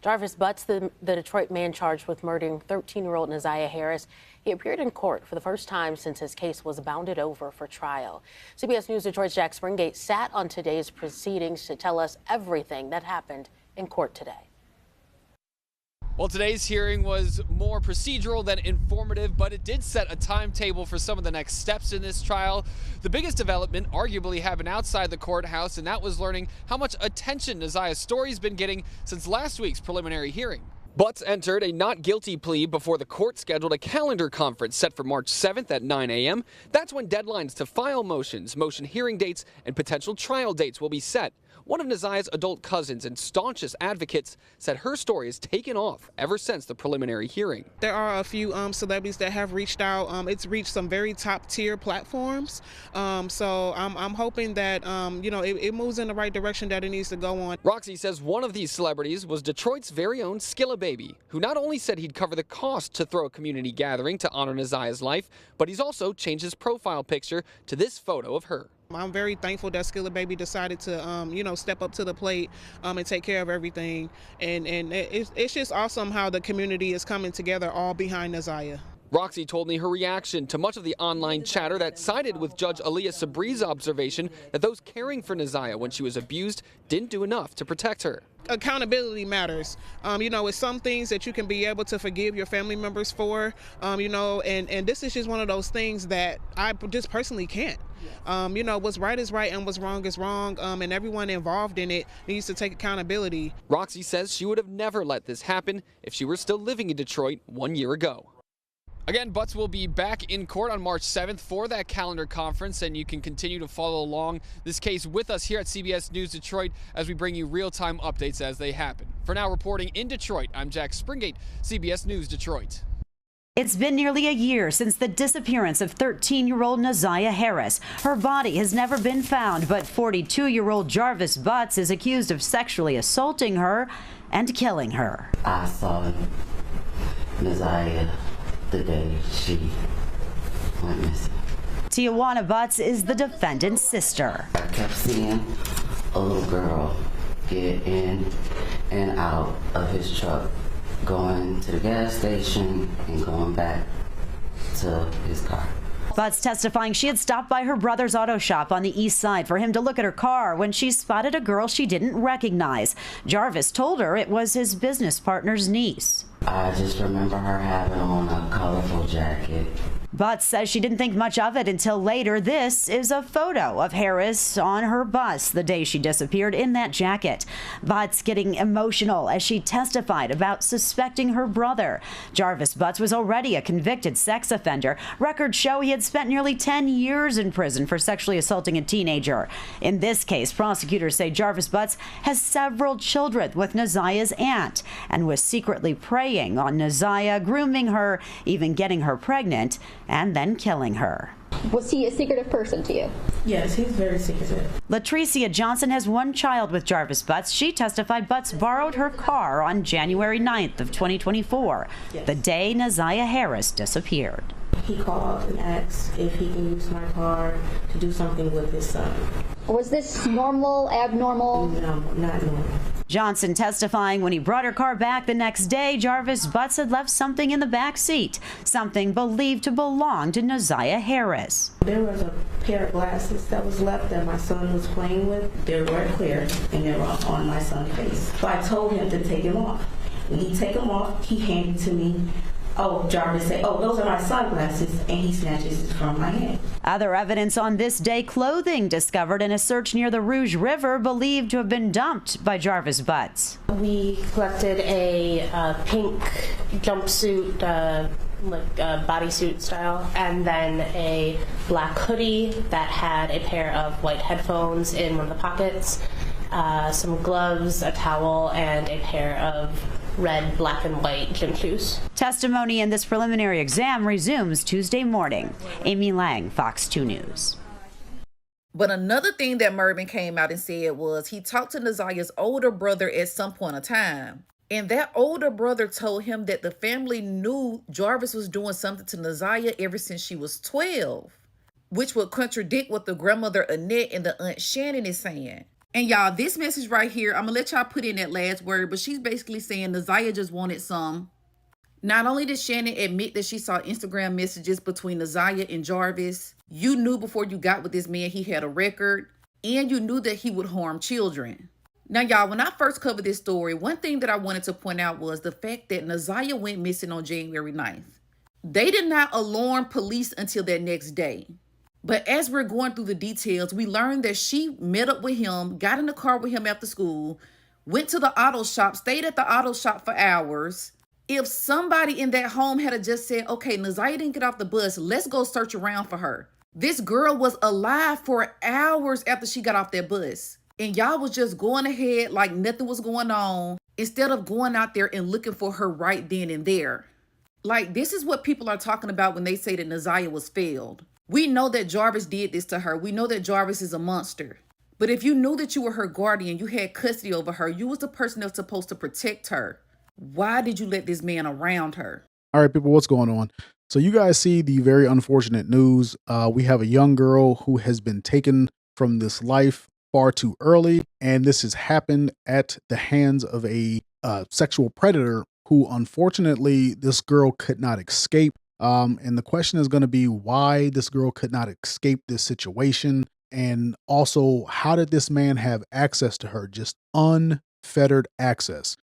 Jarvis Butts, the Detroit man charged with murdering 13-year-old Neziah Harris, he appeared in court for the first time since his case was bounded over for trial. CBS News Detroit's Jack Springate sat on today's proceedings to tell us everything that happened in court today. Well, today's hearing was more procedural than informative, but it did set a timetable for some of the next steps in this trial. The biggest development arguably happened outside the courthouse, and that was learning how much attention Neziah's story's been getting since last week's preliminary hearing. Butts entered a not guilty plea before the court scheduled a calendar conference set for March 7th at 9 a.m. That's when deadlines to file motions, motion hearing dates, and potential trial dates will be set. One of Neziah's adult cousins and staunchest advocates said her story has taken off ever since the preliminary hearing. There are a few celebrities that have reached out. It's reached some very top tier platforms. So I'm hoping that, it moves in the right direction that it needs to go on. Roxy says one of these celebrities was Detroit's very own Skilla Baby, who not only said he'd cover the cost to throw a community gathering to honor Neziah's life, but he's also changed his profile picture to this photo of her. I'm very thankful that Skilla Baby decided to, step up to the plate and take care of everything. And it's just awesome how the community is coming together all behind Neziah. Roxy told me her reaction to much of the online chatter that sided with Judge Aaliyah Sabri's observation that those caring for Neziah when she was abused didn't do enough to protect her. Accountability matters. It's some things that you can be able to forgive your family members for, and this is just one of those things that I just personally can't. What's right is right and what's wrong is wrong, and everyone involved in it needs to take accountability. Roxy says she would have never let this happen if she were still living in Detroit 1 year ago. Again, Butts will be back in court on March 7th for that calendar conference, and you can continue to follow along this case with us here at CBS News Detroit as we bring you real-time updates as they happen. For now, reporting in Detroit, I'm Jack Springate, CBS News Detroit. It's been nearly a year since the disappearance of 13-year-old Neziah Harris. Her body has never been found, but 42-year-old Jarvis Butts is accused of sexually assaulting her and killing her. I saw Neziah the day she went missing. Tijuana Butts is the defendant's sister. I kept seeing a little girl get in and out of his truck, going to the gas station and going back to his car. Butts testifying she had stopped by her brother's auto shop on the east side for him to look at her car when she spotted a girl she didn't recognize. Jarvis told her it was his business partner's niece. I just remember her having on a colorful jacket. Butts says she didn't think much of it until later. This is a photo of Harris on her bus the day she disappeared in that jacket. Butts getting emotional as she testified about suspecting her brother. Jarvis Butts was already a convicted sex offender. Records show he had spent nearly 10 years in prison for sexually assaulting a teenager. In this case, prosecutors say Jarvis Butts has several children with Neziah's aunt and was secretly preying on Neziah, grooming her, even getting her pregnant, and then killing her. Was he a secretive person to you? Yes, he's very secretive. Latricia Johnson has one child with Jarvis Butts. She testified Butts borrowed her car on January 9th of 2024, yes, the day Neziah Harris disappeared. He called and asked if he can use my car to do something with his son. Was this normal, abnormal? No, not normal. Johnson testifying when he brought her car back the next day, Jarvis Butts had left something in the back seat, something believed to belong to Neziah Harris. There was a pair of glasses that was left that my son was playing with. They weren't clear and they were on my son's face. So I told him to take them off. When he take them off, he handed to me. Oh, Jarvis said, "Oh, those are my sunglasses," and he snatches it from my hand. Other evidence on this day, clothing discovered in a search near the Rouge River believed to have been dumped by Jarvis Butts. We collected a pink jumpsuit, bodysuit style, and then a black hoodie that had a pair of white headphones in one of the pockets, some gloves, a towel, and a pair of red, black, and white gym shoes. Testimony in this preliminary exam resumes Tuesday morning. Amy Lang, Fox 2 News. But another thing that Mervin came out and said was he talked to Neziah's older brother at some point in time. And that older brother told him that the family knew Jarvis was doing something to Neziah ever since she was 12, which would contradict what the grandmother Annette and the Aunt Shannon is saying. And y'all, this message right here, I'm gonna let y'all put in that last word, but she's basically saying Naziah just wanted some. Not only did Shannon admit that she saw Instagram messages between Naziah and Jarvis, you knew before you got with this man he had a record, and you knew that he would harm children. Now, y'all, when I first covered this story, one thing that I wanted to point out was the fact that Naziah went missing on January 9th. They did not alarm police until that next day. But as we're going through the details, we learned that she met up with him, got in the car with him after school, went to the auto shop, stayed at the auto shop for hours. If somebody in that home had just said, okay, Naziah didn't get off the bus, let's go search around for her. This girl was alive for hours after she got off that bus. And y'all was just going ahead like nothing was going on instead of going out there and looking for her right then and there. Like, this is what people are talking about when they say that Naziah was failed. We know that Jarvis did this to her. We know that Jarvis is a monster. But if you knew that you were her guardian, you had custody over her, you was the person that was supposed to protect her. Why did you let this man around her? All right, people, what's going on? So you guys see the very unfortunate news. We have a young girl who has been taken from this life far too early, and this has happened at the hands of a sexual predator who, unfortunately, this girl could not escape. And the question is going to be why this girl could not escape this situation, and also how did this man have access to her, just unfettered access.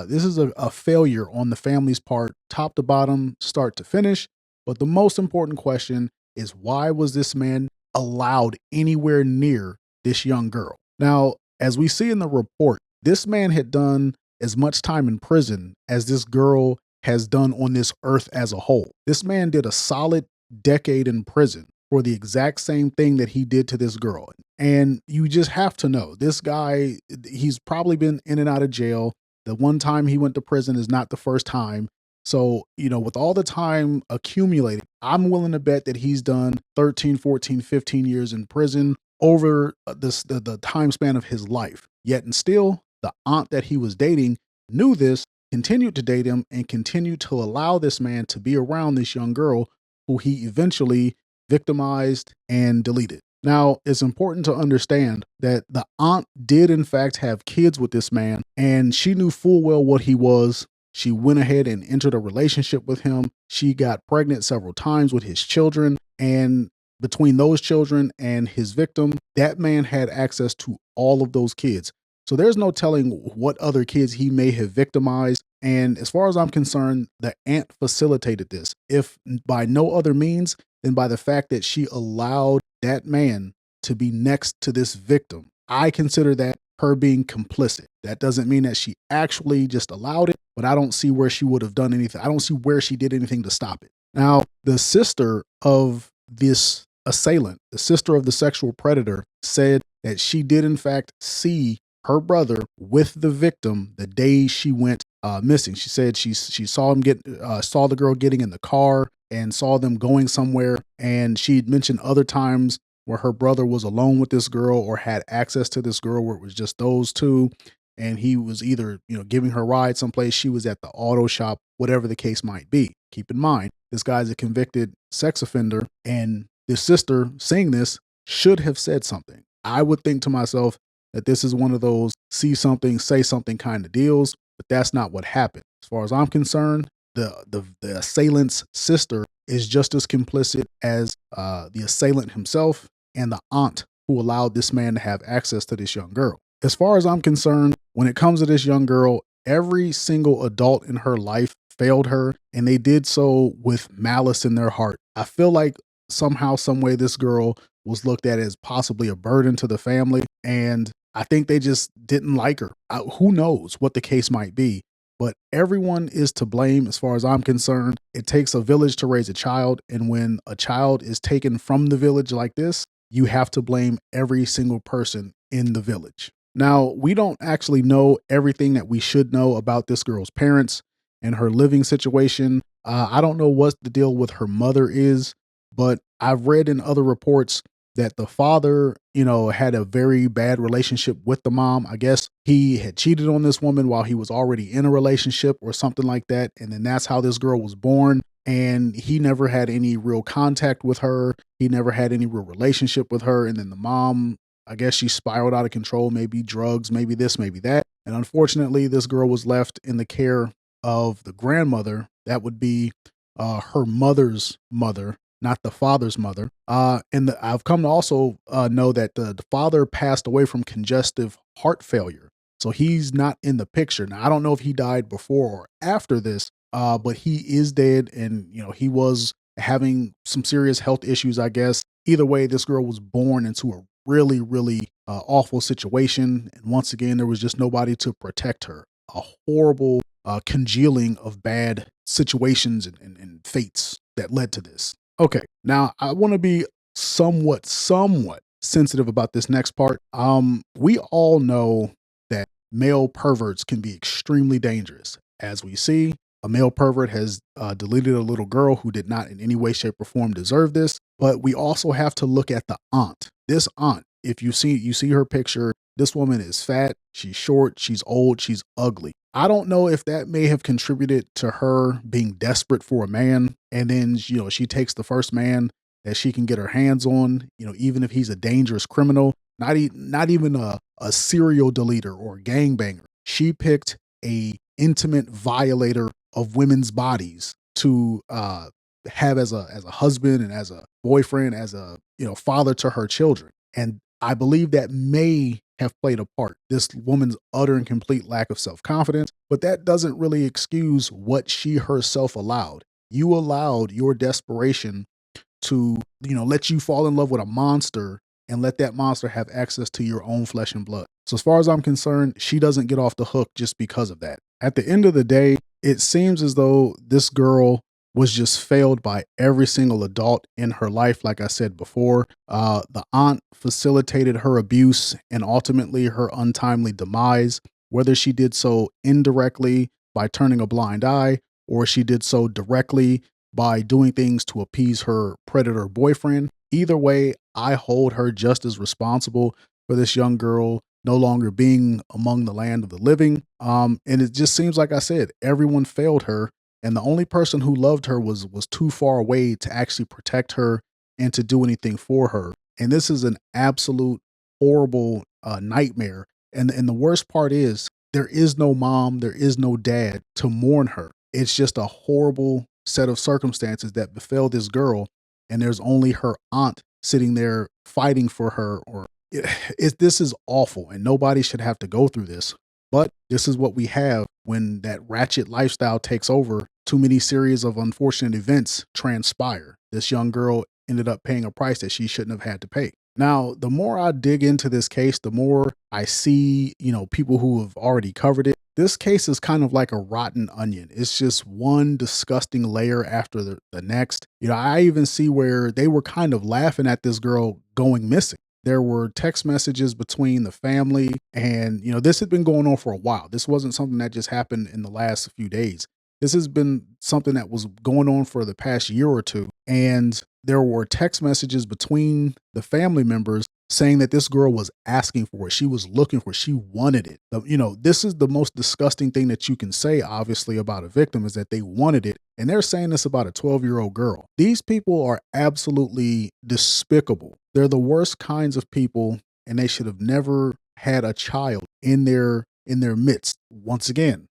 This is a failure on the family's part, top to bottom, start to finish. But the most important question is, why was this man allowed anywhere near this young girl? Now, as we see in the report, this man had done as much time in prison as this girl has done on this earth as a whole. This man did a solid decade in prison for the exact same thing that he did to this girl. And you just have to know, this guy, he's probably been in and out of jail. The one time he went to prison is not the first time. So, with all the time accumulated, I'm willing to bet that he's done 13, 14, 15 years in prison over the time span of his life. Yet and still, the aunt that he was dating knew this, continued to date him, and continued to allow this man to be around this young girl who he eventually victimized and deleted. Now, it's important to understand that the aunt did in fact have kids with this man, and she knew full well what he was. She went ahead and entered a relationship with him. She got pregnant several times with his children, and between those children and his victim, that man had access to all of those kids. So there's no telling what other kids he may have victimized. And as far as I'm concerned, the aunt facilitated this, if by no other means than by the fact that she allowed that man to be next to this victim. I consider that her being complicit. That doesn't mean that she actually just allowed it, but I don't see where she would have done anything. I don't see where she did anything to stop it. Now, the sister of this assailant, the sister of the sexual predator, said that she did in fact see her brother with the victim the day she went missing. She said she saw him saw the girl getting in the car and saw them going somewhere. And she'd mentioned other times where her brother was alone with this girl or had access to this girl where it was just those two. And he was either, giving her a ride someplace, she was at the auto shop, whatever the case might be. Keep in mind, this guy's a convicted sex offender, and this sister saying this should have said something. I would think to myself that this is one of those see something, say something kind of deals, but that's not what happened. As far as I'm concerned, the assailant's sister is just as complicit as the assailant himself and the aunt who allowed this man to have access to this young girl. As far as I'm concerned, when it comes to this young girl, every single adult in her life failed her, and they did so with malice in their heart. I feel like somehow, some way, this girl was looked at as possibly a burden to the family, and I think they just didn't like her. Who knows what the case might be, but everyone is to blame as far as I'm concerned. It takes a village to raise a child, and when a child is taken from the village like this, you have to blame every single person in the village. Now, we don't actually know everything that we should know about this girl's parents and her living situation. I don't know what the deal with her mother is, but I've read in other reports that the father, had a very bad relationship with the mom. I guess he had cheated on this woman while he was already in a relationship or something like that. And then that's how this girl was born. And he never had any real contact with her. He never had any real relationship with her. And then the mom I guess she spiraled out of control, maybe drugs, maybe this, maybe that. And unfortunately, this girl was left in the care of the grandmother. That would be her mother's mother, not the father's mother. I've come to also know that the father passed away from congestive heart failure. So he's not in the picture. Now, I don't know if he died before or after this, but he is dead. And, he was having some serious health issues, I guess. Either way, this girl was born into a really, really awful situation. And once again, there was just nobody to protect her. A horrible congealing of bad situations and fates that led to this. Okay, now I want to be somewhat sensitive about this next part. We all know that male perverts can be extremely dangerous. As we see, a male pervert has deleted a little girl who did not in any way, shape, or form deserve this. But we also have to look at the aunt. This aunt, if you see her picture, this woman is fat, she's short, she's old, she's ugly. I don't know if that may have contributed to her being desperate for a man. And then, she takes the first man that she can get her hands on, even if he's a dangerous criminal, not even a serial deleter or a gangbanger. She picked a intimate violator of women's bodies to have as a husband and as a boyfriend, as a father to her children. And I believe that may have played a part, this woman's utter and complete lack of self-confidence, but that doesn't really excuse what she herself allowed. You allowed your desperation to, let you fall in love with a monster and let that monster have access to your own flesh and blood. So as far as I'm concerned, she doesn't get off the hook just because of that. At the end of the day, it seems as though this girl was just failed by every single adult in her life. Like I said before, the aunt facilitated her abuse and ultimately her untimely demise, whether she did so indirectly by turning a blind eye or she did so directly by doing things to appease her predator boyfriend. Either way, I hold her just as responsible for this young girl no longer being among the land of the living. And it just seems like I said, everyone failed her. And the only person who loved her was too far away to actually protect her and to do anything for her. And this is an absolute horrible nightmare. And the worst part is there is no mom, there is no dad to mourn her. It's just a horrible set of circumstances that befell this girl. And there's only her aunt sitting there fighting for her. This is awful, and nobody should have to go through this. But this is what we have when that ratchet lifestyle takes over. Too many series of unfortunate events transpire. This young girl ended up paying a price that she shouldn't have had to pay. Now, the more I dig into this case, the more I see, people who have already covered it. This case is kind of like a rotten onion. It's just one disgusting layer after the next. I even see where they were kind of laughing at this girl going missing. There were text messages between the family and, this had been going on for a while. This wasn't something that just happened in the last few days. This has been something that was going on for the past year or two. And there were text messages between the family members saying that this girl was asking for it. She was looking for it. She wanted it. This is the most disgusting thing that you can say, obviously, about a victim is that they wanted it. And they're saying this about a 12-year-old girl. These people are absolutely despicable. They're the worst kinds of people, and they should have never had a child in their midst. Once again,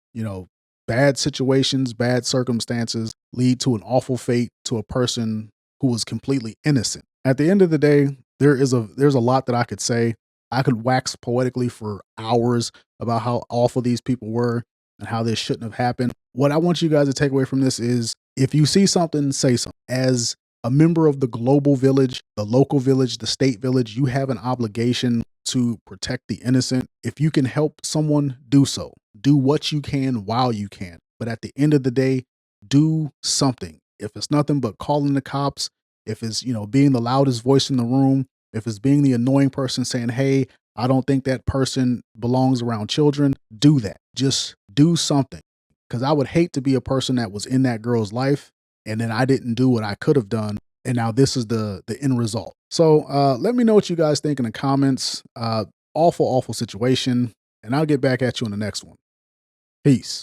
bad situations, bad circumstances lead to an awful fate to a person who was completely innocent. At the end of the day, there's a lot that I could say. I could wax poetically for hours about how awful these people were and how this shouldn't have happened. What I want you guys to take away from this is if you see something, say something. As a member of the global village, the local village, the state village, you have an obligation to protect the innocent. If you can help someone, do so. Do what you can while you can. But at the end of the day, do something. If it's nothing but calling the cops, if it's, being the loudest voice in the room, if it's being the annoying person saying, hey, I don't think that person belongs around children, do that. Just do something. Because I would hate to be a person that was in that girl's life and then I didn't do what I could have done. And now this is the end result. So let me know what you guys think in the comments. Awful situation. And I'll get back at you on the next one. Peace.